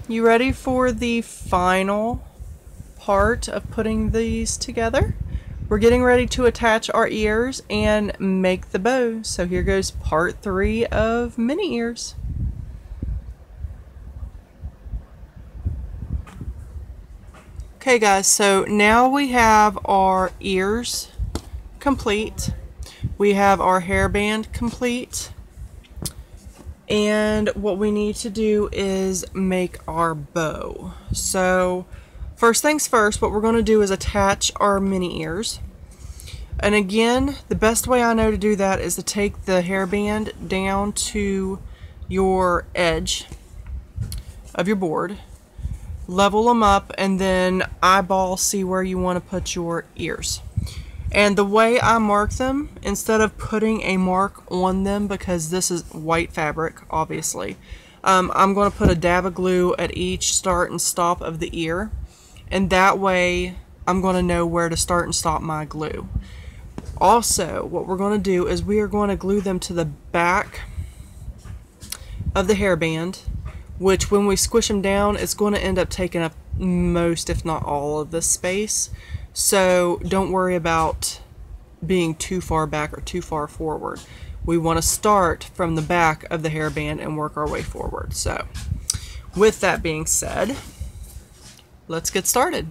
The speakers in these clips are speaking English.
You ready for the final part of putting these together? We're getting ready to attach our ears and make the bow. So here goes part 3 of Minnie ears. Okay guys, so now we have our ears complete. We have our hairband complete. And what we need to do is make our bow. So first things first, what we're going to do is attach our Minnie ears. And again, the best way I know to do that is to take the hairband down to your edge of your board, level them up, and then eyeball see where you want to put your ears. And the way I mark them, instead of putting a mark on them, because this is white fabric, obviously, I'm going to put a dab of glue at each start and stop of the ear. And that way, I'm going to know where to start and stop my glue. Also, what we're going to do is we are going to glue them to the back of the hairband, which when we squish them down, it's going to end up taking up most, if not all, of this space. So don't worry about being too far back or too far forward. We want to start from the back of the hairband and work our way forward. So with that being said, let's get started.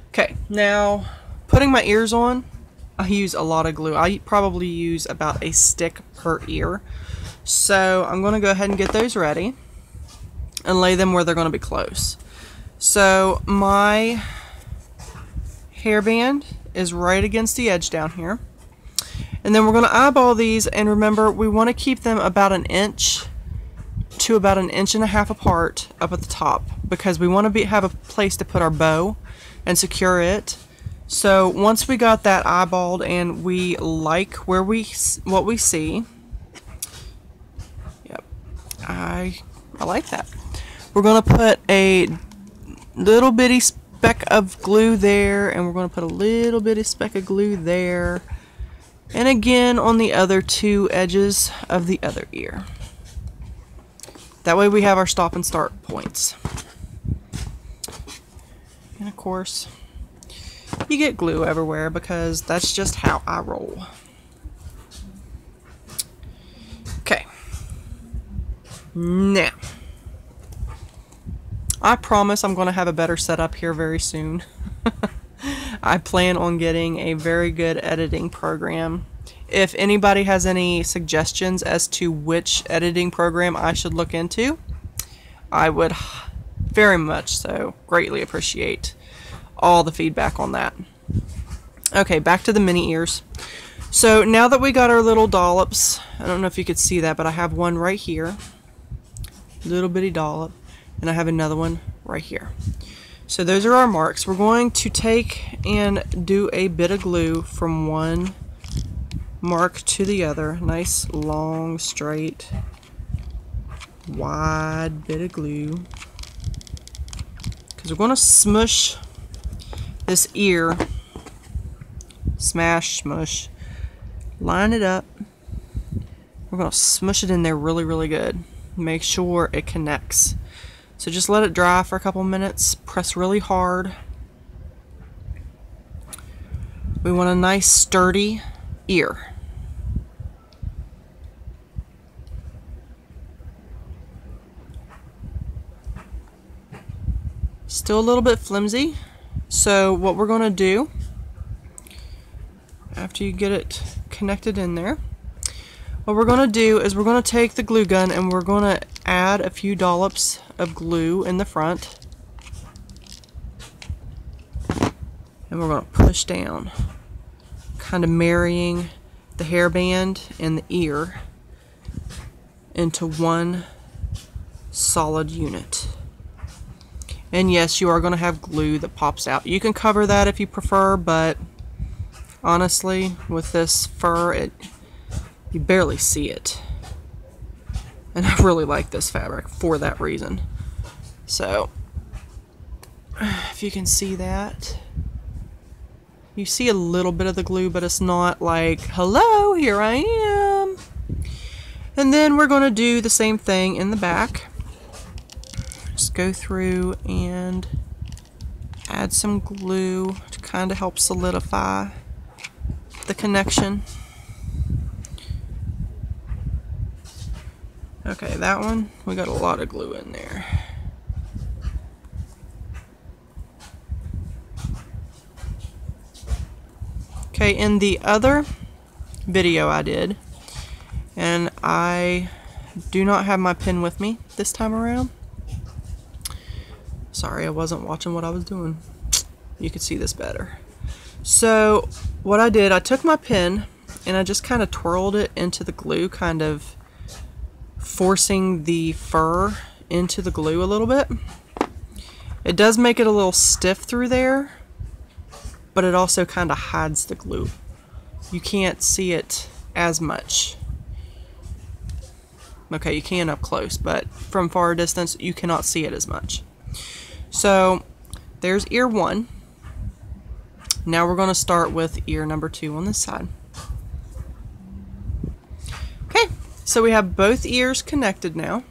Okay, now putting my ears on, I use a lot of glue. I probably use about a stick per ear. So I'm going to go ahead and get those ready and lay them where they're going to be close. So my hairband is right against the edge down here, and then we're going to eyeball these, and remember we want to keep them about 1 inch to about 1.5 inches apart up at the top, because we want to have a place to put our bow and secure it. So once we got that eyeballed and we like what we see, yep, I like that. We're going to put a little bitty speck of glue there, and we're going to put a little bitty speck of glue there, and again on the other 2 edges of the other ear. That way we have our stop and start points. And of course, you get glue everywhere because that's just how I roll. Okay. Now, I promise I'm going to have a better setup here very soon. I plan on getting a very good editing program. If anybody has any suggestions as to which editing program I should look into, I would very much so greatly appreciate all the feedback on that. Okay, back to the Minnie ears. So now that we got our little dollops, I don't know if you could see that, but I have one right here, little bitty dollop, and I have another one right here. So those are our marks. We're going to take and do a bit of glue from one mark to the other. Nice, long, straight, wide bit of glue. Because we're going to smush this ear. Smash, smush. Line it up. We're going to smush it in there really, really good. Make sure it connects. So just let it dry for a couple minutes. Press really hard. We want a nice sturdy ear. Still a little bit flimsy. So what we're going to do, after you get it connected in there, what we're going to do is we're going to take the glue gun and we're going to add a few dollops of glue in the front. And we're going to push down, kind of marrying the hairband and the ear into one solid unit. And yes, you are going to have glue that pops out. You can cover that if you prefer, but honestly, with this fur, you barely see it. And I really like this fabric for that reason. So, if you can see that, you see a little bit of the glue, but it's not like, hello, here I am. And then we're going to do the same thing in the back. Just go through and add some glue to kind of help solidify the connection. Okay, that one, we got a lot of glue in there. Okay, in the other video I did, and I do not have my pen with me this time around. Sorry, I wasn't watching what I was doing. You could see this better. So what I did, I took my pen and I just kind of twirled it into the glue, kind of forcing the fur into the glue a little bit. It does make it a little stiff through there, but it also kind of hides the glue. You can't see it as much. Okay, you can up close, but from far distance, you cannot see it as much. So there's ear 1. Now we're going to start with ear number 2 on this side. Okay, so we have both ears connected now.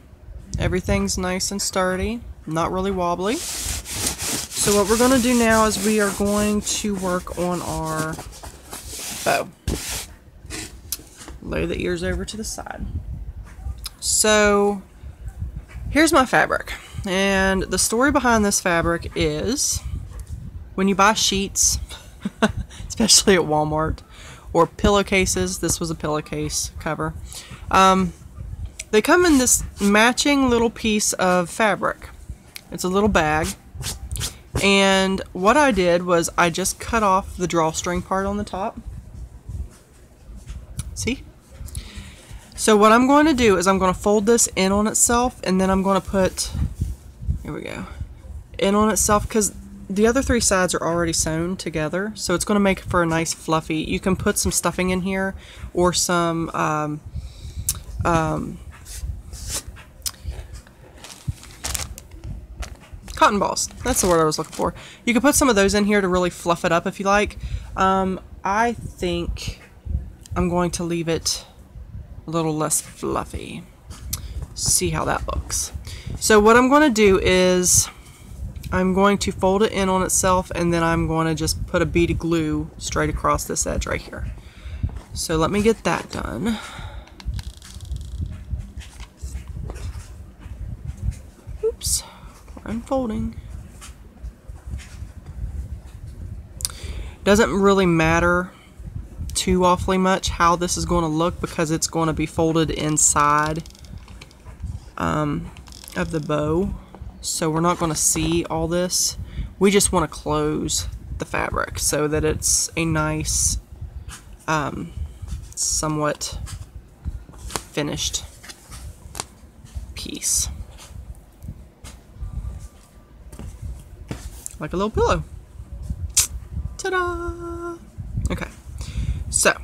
Everything's nice and sturdy, not really wobbly. So what we're going to do now is we are going to work on our bow. Lay the ears over to the side. So here's my fabric. And the story behind this fabric is when you buy sheets, especially at Walmart, or pillowcases, this was a pillowcase cover, they come in this matching little piece of fabric. It's a little bag. And what I did was I just cut off the drawstring part on the top. See? So what I'm going to do is I'm going to fold this in on itself, and then I'm going to put, here we go, in on itself, because the other 3 sides are already sewn together, so it's going to make it for a nice fluffy. You can put some stuffing in here, or some cotton balls. That's the word I was looking for. You can put some of those in here to really fluff it up if you like. I think I'm going to leave it a little less fluffy. See how that looks. So what I'm going to do is I'm going to fold it in on itself, and then I'm going to just put a bead of glue straight across this edge right here. So let me get that done. Oops, unfolding. Doesn't really matter too awfully much how this is going to look, because it's going to be folded inside of the bow, so we're not going to see all this. We just want to close the fabric so that it's a nice somewhat finished piece, like a little pillow. Ta-da! Okay. So,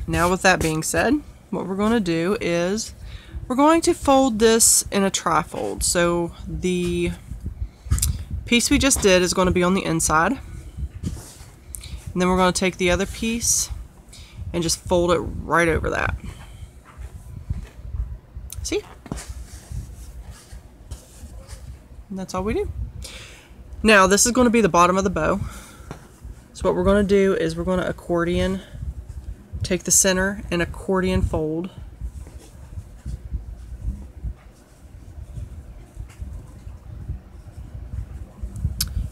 now with that being said, what we're going to do is we're going to fold this in a trifold. So the piece we just did is going to be on the inside. And then we're going to take the other piece and just fold it right over that. See? And that's all we do. Now this is going to be the bottom of the bow. So what we're going to do is we're going to accordion, take the center and accordion fold.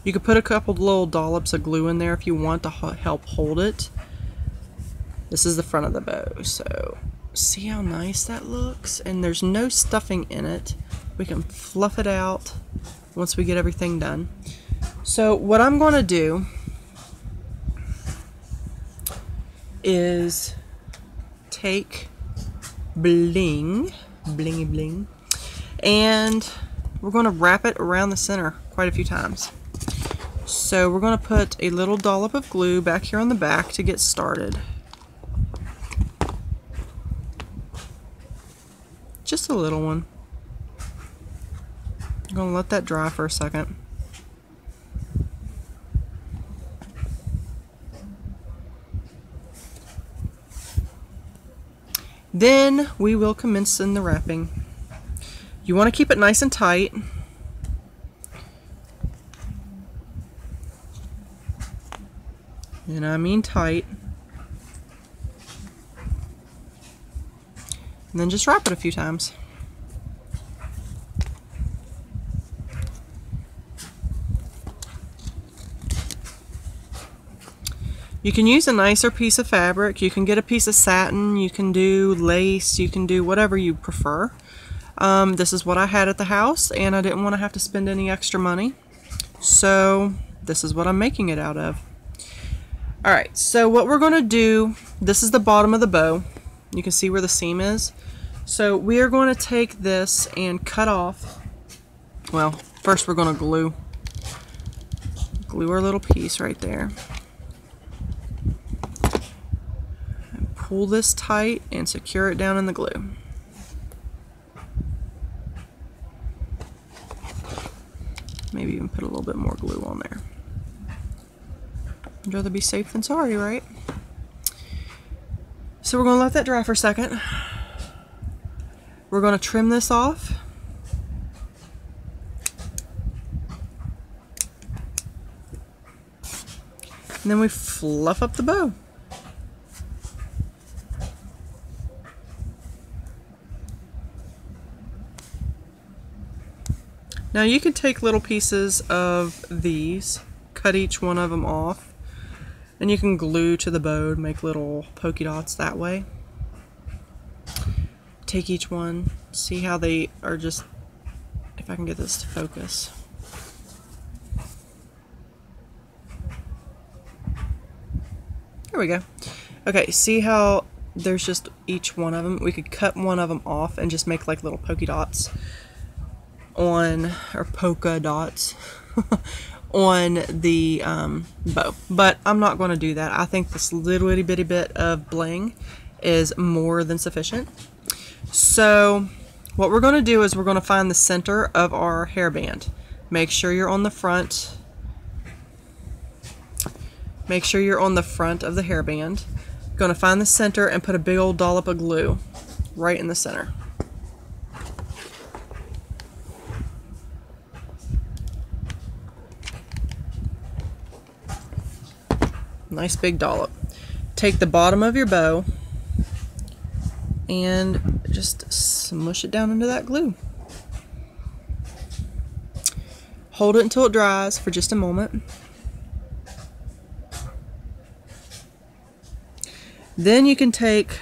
You could put a couple little dollops of glue in there if you want to help hold it. This is the front of the bow, so see how nice that looks? And there's no stuffing in it. We can fluff it out once we get everything done. So what I'm going to do is take bling, blingy bling, and we're going to wrap it around the center quite a few times. So we're going to put a little dollop of glue back here on the back to get started. Just a little one. I'm going to let that dry for a second. Then we will commence in the wrapping. You want to keep it nice and tight. And I mean tight. And then just wrap it a few times. You can use a nicer piece of fabric. You can get a piece of satin. You can do lace. You can do whatever you prefer. This is what I had at the house, and I didn't want to have to spend any extra money. So this is what I'm making it out of. Alright, so what we're going to do, this is the bottom of the bow. You can see where the seam is. So we are going to take this and cut off. Well, first we're going to glue our little piece right there. Pull this tight and secure it down in the glue. Maybe even put a little bit more glue on there. I'd rather be safe than sorry, right? So we're going to let that dry for a second. We're going to trim this off. And then we fluff up the bow. Now you can take little pieces of these, cut each one of them off, and you can glue to the bow to make little polka dots that way. Take each one, see how they are just, if I can get this to focus. There we go. Okay, see how there's just each one of them? We could cut one of them off and just make like little polka dots on, or polka dots on the bow, but I'm not going to do that. I think this little itty bitty bit of bling is more than sufficient. So what we're going to do is we're going to find the center of our hairband. Make sure you're on the front. Make sure you're on the front of the hairband. Going to find the center and put a big old dollop of glue right in the center. Nice big dollop. Take the bottom of your bow and just smush it down into that glue. Hold it until it dries for just a moment. Then you can take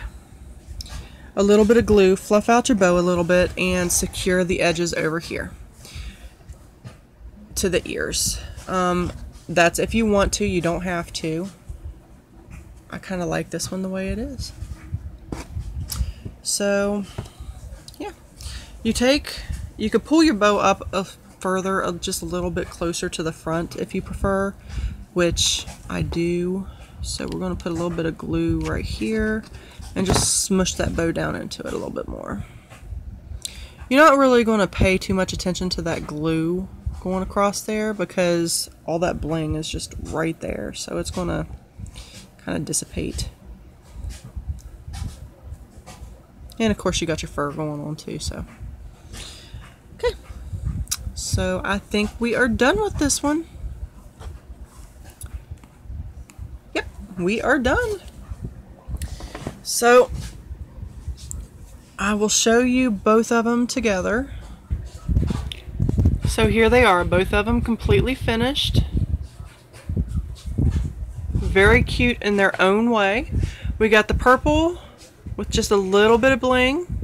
a little bit of glue, fluff out your bow a little bit, and secure the edges over here to the ears. That's if you want to, you don't have to. I kind of like this one the way it is. So, yeah. You could pull your bow up further, just a little bit closer to the front if you prefer, which I do. So we're going to put a little bit of glue right here and just smush that bow down into it a little bit more. You're not really going to pay too much attention to that glue going across there because all that bling is just right there, so it's going to kind of dissipate. And of course you got your fur going on too, so. Okay, so I think we are done with this one. Yep, we are done. So I will show you both of them together. So here they are, both of them completely finished. Very cute in their own way. We got the purple with just a little bit of bling,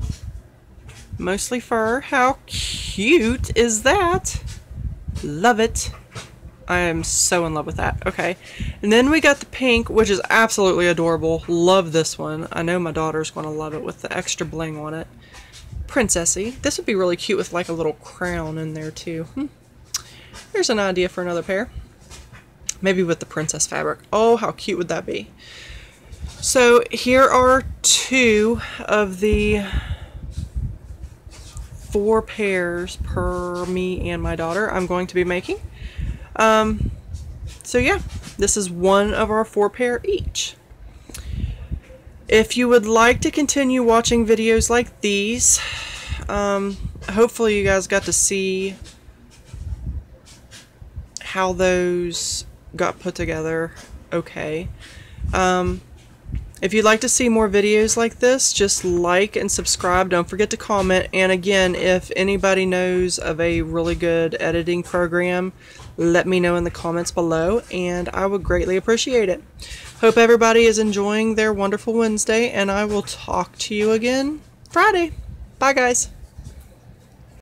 mostly fur. How cute is that? Love it. I am so in love with that. Okay, and then we got the pink, which is absolutely adorable. Love this one. I know my daughter's going to love it with the extra bling on it. Princessy. This would be really cute with like a little crown in there too. Here's an idea for another pair. Maybe with the princess fabric. Oh, how cute would that be? So here are two of the 4 pairs per me and my daughter I'm going to be making. So yeah, this is one of our 4 pair each. If you would like to continue watching videos like these, hopefully you guys got to see how those got put together okay. If you'd like to see more videos like this, just like and subscribe. Don't forget to comment. And again, if anybody knows of a really good editing program, let me know in the comments below, and I would greatly appreciate it. Hope everybody is enjoying their wonderful Wednesday, and I will talk to you again Friday. Bye, guys.